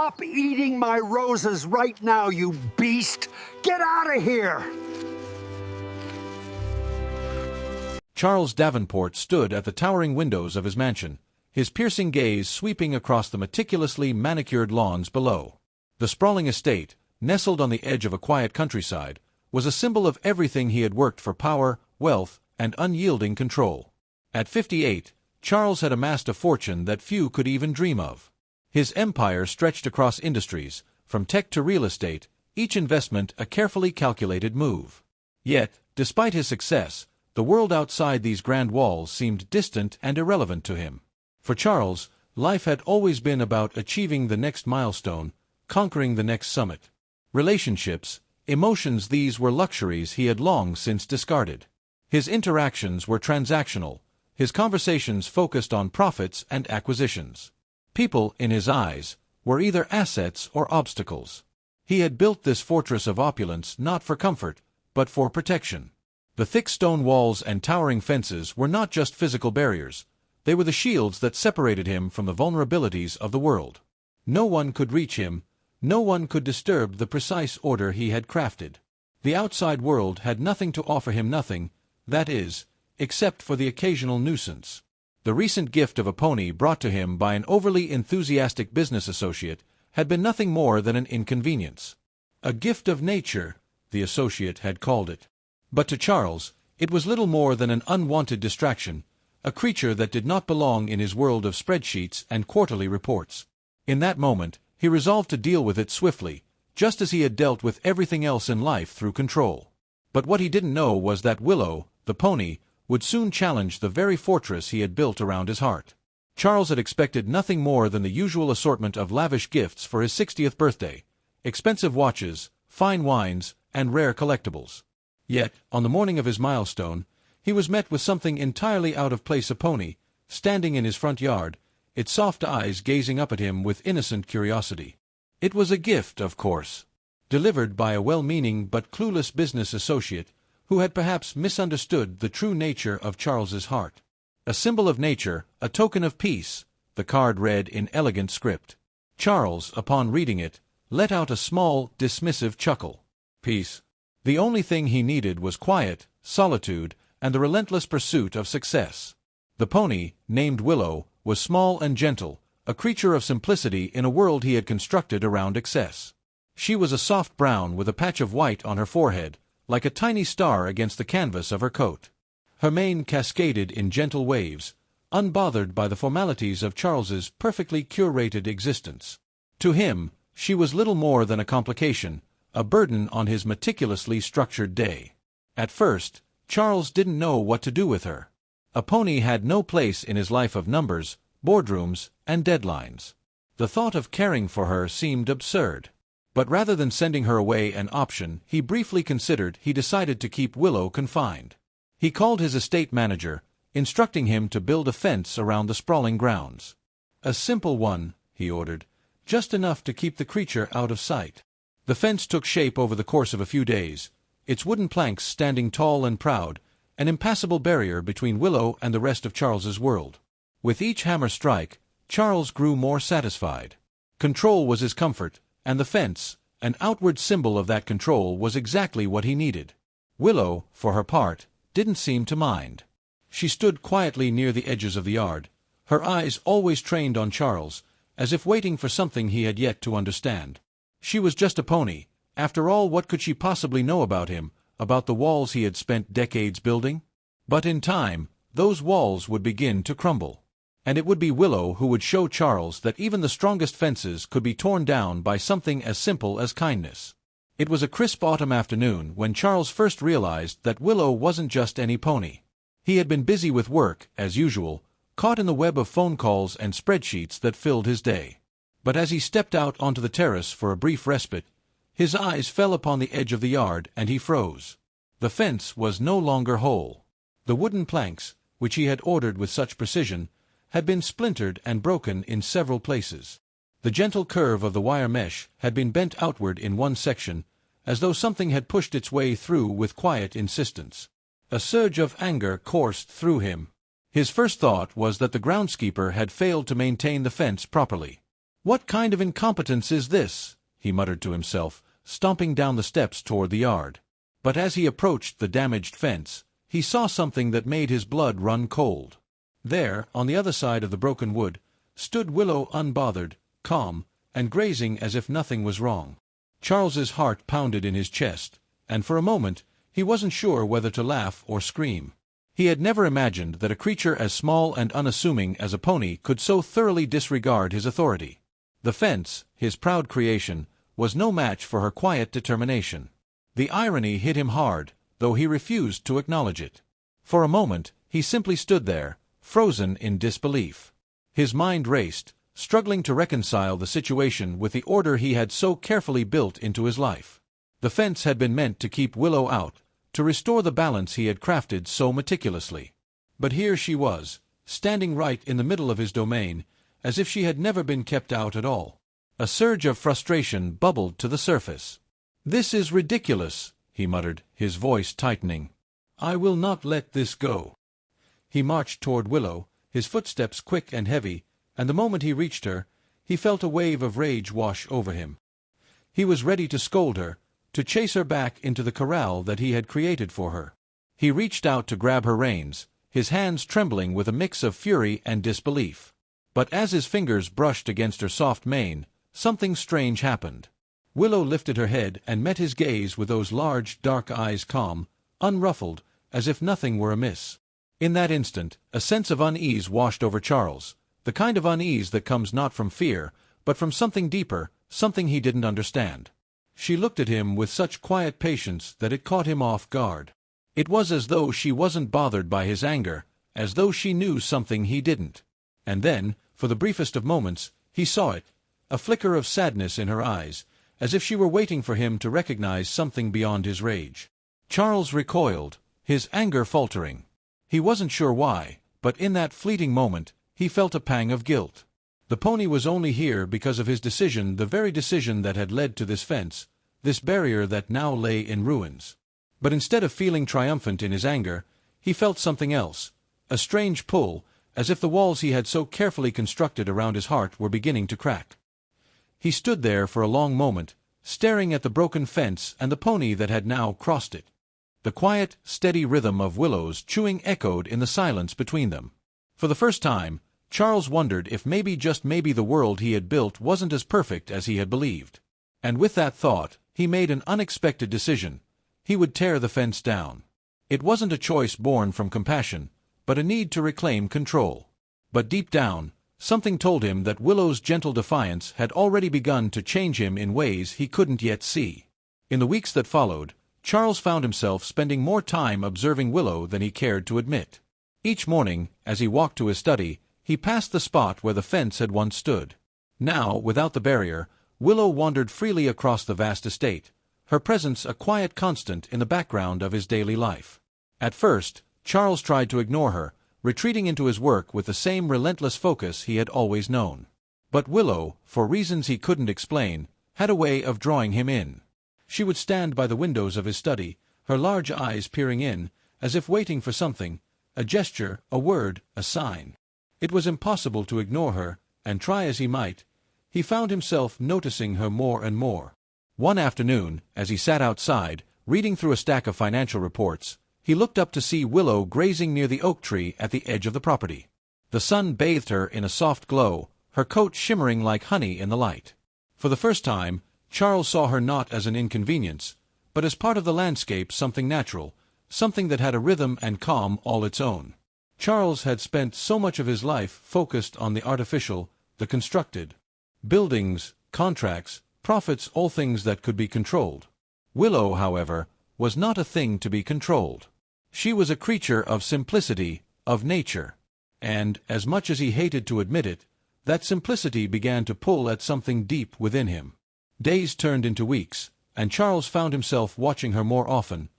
Stop eating my roses right now, you beast! Get out of here! Charles Davenport stood at the towering windows of his mansion, his piercing gaze sweeping across the meticulously manicured lawns below. The sprawling estate, nestled on the edge of a quiet countryside, was a symbol of everything he had worked for: power, wealth, and unyielding control. At 58, Charles had amassed a fortune that few could even dream of. His empire stretched across industries, from tech to real estate, each investment a carefully calculated move. Yet, despite his success, the world outside these grand walls seemed distant and irrelevant to him. For Charles, life had always been about achieving the next milestone, conquering the next summit. Relationships, emotions, these were luxuries he had long since discarded. His interactions were transactional, his conversations focused on profits and acquisitions. People, in his eyes, were either assets or obstacles. He had built this fortress of opulence not for comfort, but for protection. The thick stone walls and towering fences were not just physical barriers, they were the shields that separated him from the vulnerabilities of the world. No one could reach him, no one could disturb the precise order he had crafted. The outside world had nothing to offer him, nothing, that is, except for the occasional nuisance. The recent gift of a pony brought to him by an overly enthusiastic business associate had been nothing more than an inconvenience. A gift of nature, the associate had called it. But to Charles, it was little more than an unwanted distraction, a creature that did not belong in his world of spreadsheets and quarterly reports. In that moment, he resolved to deal with it swiftly, just as he had dealt with everything else in life, through control. But what he didn't know was that Willow, the pony, would soon challenge the very fortress he had built around his heart. Charles had expected nothing more than the usual assortment of lavish gifts for his 60th birthday: expensive watches, fine wines, and rare collectibles. Yet, on the morning of his milestone, he was met with something entirely out of place: a pony, standing in his front yard, its soft eyes gazing up at him with innocent curiosity. It was a gift, of course, delivered by a well-meaning but clueless business associate who had perhaps misunderstood the true nature of Charles's heart. A symbol of nature, a token of peace, the card read in elegant script. Charles, upon reading it, let out a small, dismissive chuckle. Peace. The only thing he needed was quiet, solitude, and the relentless pursuit of success. The pony, named Willow, was small and gentle, a creature of simplicity in a world he had constructed around excess. She was a soft brown with a patch of white on her forehead, like a tiny star against the canvas of her coat. Her mane cascaded in gentle waves, unbothered by the formalities of Charles's perfectly curated existence. To him, she was little more than a complication, a burden on his meticulously structured day. At first, Charles didn't know what to do with her. A pony had no place in his life of numbers, boardrooms, and deadlines. The thought of caring for her seemed absurd. But rather than sending her away an option he briefly considered, he decided to keep Willow confined. He called his estate manager, instructing him to build a fence around the sprawling grounds. A simple one, he ordered, just enough to keep the creature out of sight. The fence took shape over the course of a few days, its wooden planks standing tall and proud, an impassable barrier between Willow and the rest of Charles's world. With each hammer strike, Charles grew more satisfied. Control was his comfort, and the fence, an outward symbol of that control, was exactly what he needed. Willow, for her part, didn't seem to mind. She stood quietly near the edges of the yard, her eyes always trained on Charles, as if waiting for something he had yet to understand. She was just a pony. After all, what could she possibly know about him, about the walls he had spent decades building? But in time, those walls would begin to crumble. And it would be Willow who would show Charles that even the strongest fences could be torn down by something as simple as kindness. It was a crisp autumn afternoon when Charles first realized that Willow wasn't just any pony. He had been busy with work, as usual, caught in the web of phone calls and spreadsheets that filled his day. But as he stepped out onto the terrace for a brief respite, his eyes fell upon the edge of the yard and he froze. The fence was no longer whole. The wooden planks, which he had ordered with such precision, had been splintered and broken in several places. The gentle curve of the wire mesh had been bent outward in one section, as though something had pushed its way through with quiet insistence. A surge of anger coursed through him. His first thought was that the groundskeeper had failed to maintain the fence properly. "What kind of incompetence is this?" he muttered to himself, stomping down the steps toward the yard. But as he approached the damaged fence, he saw something that made his blood run cold. There, on the other side of the broken wood, stood Willow, unbothered, calm, and grazing as if nothing was wrong. Charles's heart pounded in his chest, and for a moment he wasn't sure whether to laugh or scream. He had never imagined that a creature as small and unassuming as a pony could so thoroughly disregard his authority. The fence, his proud creation, was no match for her quiet determination. The irony hit him hard, though he refused to acknowledge it. For a moment, he simply stood there, frozen in disbelief. His mind raced, struggling to reconcile the situation with the order he had so carefully built into his life. The fence had been meant to keep Willow out, to restore the balance he had crafted so meticulously. But here she was, standing right in the middle of his domain, as if she had never been kept out at all. A surge of frustration bubbled to the surface. "This is ridiculous," he muttered, his voice tightening. "I will not let this go." He marched toward Willow, his footsteps quick and heavy, and the moment he reached her, he felt a wave of rage wash over him. He was ready to scold her, to chase her back into the corral that he had created for her. He reached out to grab her reins, his hands trembling with a mix of fury and disbelief. But as his fingers brushed against her soft mane, something strange happened. Willow lifted her head and met his gaze with those large, dark eyes, calm, unruffled, as if nothing were amiss. In that instant, a sense of unease washed over Charles, the kind of unease that comes not from fear, but from something deeper, something he didn't understand. She looked at him with such quiet patience that it caught him off guard. It was as though she wasn't bothered by his anger, as though she knew something he didn't. And then, for the briefest of moments, he saw it, a flicker of sadness in her eyes, as if she were waiting for him to recognize something beyond his rage. Charles recoiled, his anger faltering. He wasn't sure why, but in that fleeting moment, he felt a pang of guilt. The pony was only here because of his decision, the very decision that had led to this fence, this barrier that now lay in ruins. But instead of feeling triumphant in his anger, he felt something else, a strange pull, as if the walls he had so carefully constructed around his heart were beginning to crack. He stood there for a long moment, staring at the broken fence and the pony that had now crossed it. The quiet, steady rhythm of Willow's chewing echoed in the silence between them. For the first time, Charles wondered if maybe, just maybe, the world he had built wasn't as perfect as he had believed. And with that thought, he made an unexpected decision. He would tear the fence down. It wasn't a choice born from compassion, but a need to reclaim control. But deep down, something told him that Willow's gentle defiance had already begun to change him in ways he couldn't yet see. In the weeks that followed, Charles found himself spending more time observing Willow than he cared to admit. Each morning, as he walked to his study, he passed the spot where the fence had once stood. Now, without the barrier, Willow wandered freely across the vast estate, her presence a quiet constant in the background of his daily life. At first, Charles tried to ignore her, retreating into his work with the same relentless focus he had always known. But Willow, for reasons he couldn't explain, had a way of drawing him in. She would stand by the windows of his study, her large eyes peering in, as if waiting for something, a gesture, a word, a sign. It was impossible to ignore her, and try as he might, he found himself noticing her more and more. One afternoon, as he sat outside, reading through a stack of financial reports, he looked up to see Willow grazing near the oak tree at the edge of the property. The sun bathed her in a soft glow, her coat shimmering like honey in the light. For the first time, Charles saw her not as an inconvenience, but as part of the landscape, something natural, something that had a rhythm and calm all its own. Charles had spent so much of his life focused on the artificial, the constructed. Buildings, contracts, profits, all things that could be controlled. Willow, however, was not a thing to be controlled. She was a creature of simplicity, of nature. And, as much as he hated to admit it, that simplicity began to pull at something deep within him. Days turned into weeks, and Charles found himself watching her more often,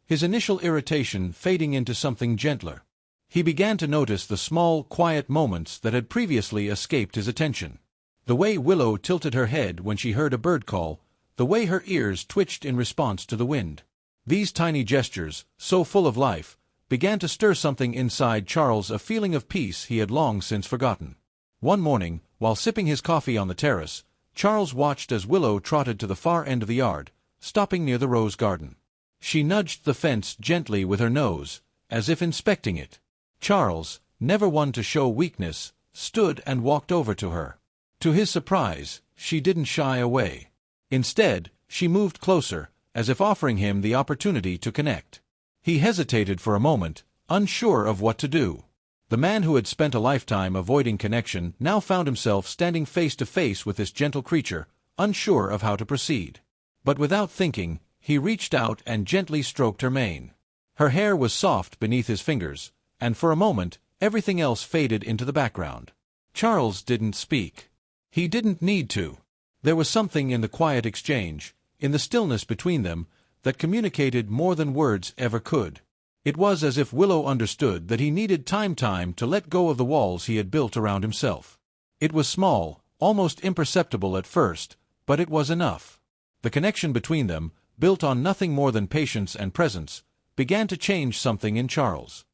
his initial irritation fading into something gentler. He began to notice the small, quiet moments that had previously escaped his attention. The way Willow tilted her head when she heard a bird call, the way her ears twitched in response to the wind. These tiny gestures, so full of life, began to stir something inside Charles, a feeling of peace he had long since forgotten. One morning, While sipping his coffee on the terrace, Charles watched as Willow trotted to the far end of the yard, stopping near the rose garden. She nudged the fence gently with her nose, as if inspecting it. Charles, never one to show weakness, stood and walked over to her. To his surprise, she didn't shy away. Instead, she moved closer, as if offering him the opportunity to connect. He hesitated for a moment, unsure of what to do. The man who had spent a lifetime avoiding connection now found himself standing face to face with this gentle creature, unsure of how to proceed. But without thinking, he reached out and gently stroked her mane. Her hair was soft beneath his fingers, and for a moment, everything else faded into the background. Charles didn't speak. He didn't need to. There was something in the quiet exchange, in the stillness between them, that communicated more than words ever could. It was as if Willow understood that he needed time to let go of the walls he had built around himself. It was small, almost imperceptible at first, but it was enough. The connection between them, built on nothing more than patience and presence, began to change something in Charles.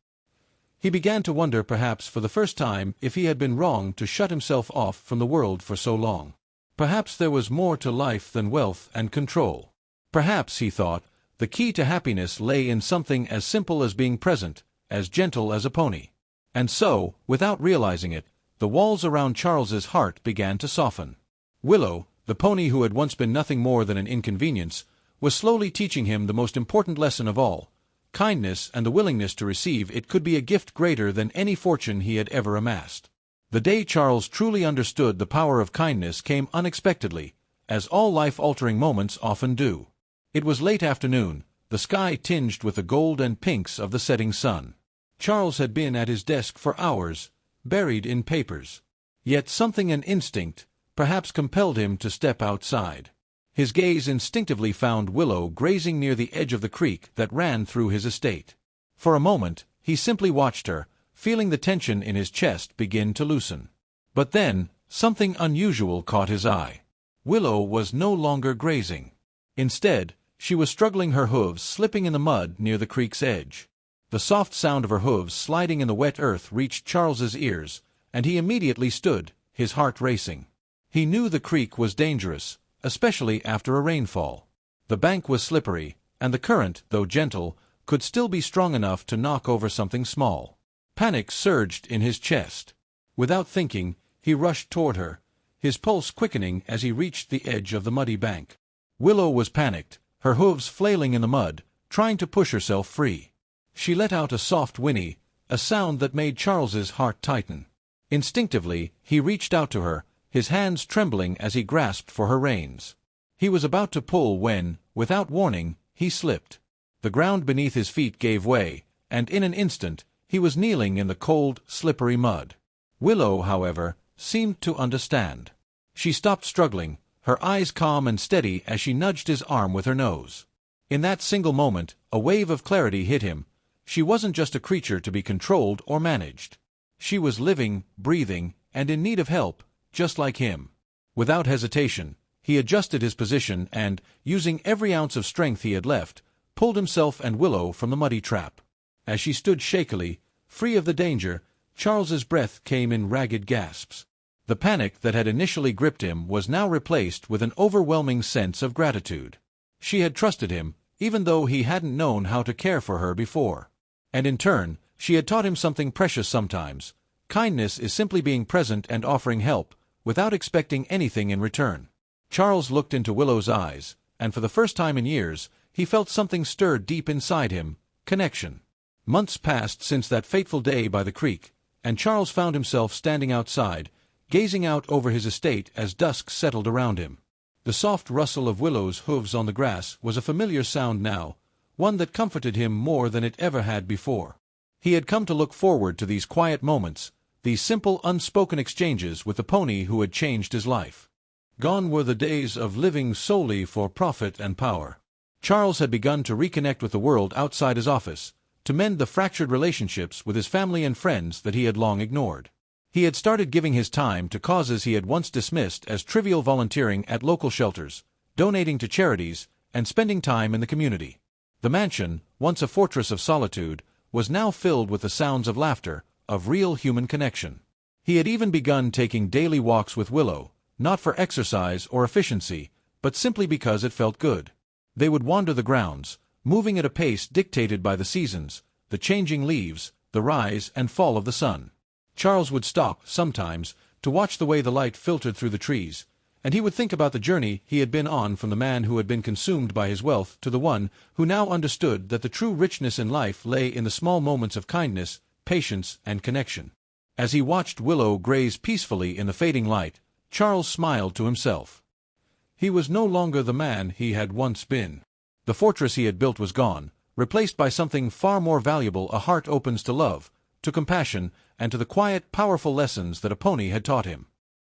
He began to wonder, perhaps for the first time, if he had been wrong to shut himself off from the world for so long. Perhaps there was more to life than wealth and control. Perhaps, he thought, the key to happiness lay in something as simple as being present, as gentle as a pony. And so, without realizing it, the walls around Charles's heart began to soften. Willow, the pony who had once been nothing more than an inconvenience, was slowly teaching him the most important lesson of all. Kindness and the willingness to receive it could be a gift greater than any fortune he had ever amassed. The day Charles truly understood the power of kindness came unexpectedly, as all life-altering moments often do. It was late afternoon, the sky tinged with the gold and pinks of the setting sun. Charles had been at his desk for hours, buried in papers. Yet something, an instinct, perhaps compelled him to step outside. His gaze instinctively found Willow grazing near the edge of the creek that ran through his estate. For a moment, he simply watched her, feeling the tension in his chest begin to loosen. But then, something unusual caught his eye. Willow was no longer grazing. Instead, she was struggling, her hooves slipping in the mud near the creek's edge. The soft sound of her hooves sliding in the wet earth reached Charles's ears, and he immediately stood, his heart racing. He knew the creek was dangerous, especially after a rainfall. The bank was slippery, and the current, though gentle, could still be strong enough to knock over something small. Panic surged in his chest. Without thinking, he rushed toward her, his pulse quickening as he reached the edge of the muddy bank. Willow was panicked, her hooves flailing in the mud, trying to push herself free. She let out a soft whinny, a sound that made Charles's heart tighten. Instinctively, he reached out to her, his hands trembling as he grasped for her reins. He was about to pull when, without warning, he slipped. The ground beneath his feet gave way, and in an instant, he was kneeling in the cold, slippery mud. Willow, however, seemed to understand. She stopped struggling, her eyes calm and steady as she nudged his arm with her nose. In that single moment, a wave of clarity hit him. She wasn't just a creature to be controlled or managed. She was living, breathing, and in need of help, just like him. Without hesitation, he adjusted his position and, using every ounce of strength he had left, pulled himself and Willow from the muddy trap. As she stood shakily, free of the danger, Charles's breath came in ragged gasps. The panic that had initially gripped him was now replaced with an overwhelming sense of gratitude. She had trusted him, even though he hadn't known how to care for her before. And in turn, she had taught him something precious sometimes. Kindness is simply being present and offering help, without expecting anything in return. Charles looked into Willow's eyes, and for the first time in years, he felt something stir deep inside him: connection. Months passed since that fateful day by the creek, and Charles found himself standing outside, gazing out over his estate as dusk settled around him. The soft rustle of Willow's hooves on the grass was a familiar sound now, one that comforted him more than it ever had before. He had come to look forward to these quiet moments, these simple, unspoken exchanges with the pony who had changed his life. Gone were the days of living solely for profit and power. Charles had begun to reconnect with the world outside his office, to mend the fractured relationships with his family and friends that he had long ignored. He had started giving his time to causes he had once dismissed as trivial, volunteering at local shelters, donating to charities, and spending time in the community. The mansion, once a fortress of solitude, was now filled with the sounds of laughter, of real human connection. He had even begun taking daily walks with Willow, not for exercise or efficiency, but simply because it felt good. They would wander the grounds, moving at a pace dictated by the seasons, the changing leaves, the rise and fall of the sun. Charles would stop, sometimes, to watch the way the light filtered through the trees, and he would think about the journey he had been on from the man who had been consumed by his wealth to the one who now understood that the true richness in life lay in the small moments of kindness, patience, and connection. As he watched Willow graze peacefully in the fading light, Charles smiled to himself. He was no longer the man he had once been. The fortress he had built was gone, replaced by something far more valuable. A heart opens to love, to compassion, and to the quiet, powerful lessons that a pony had taught him.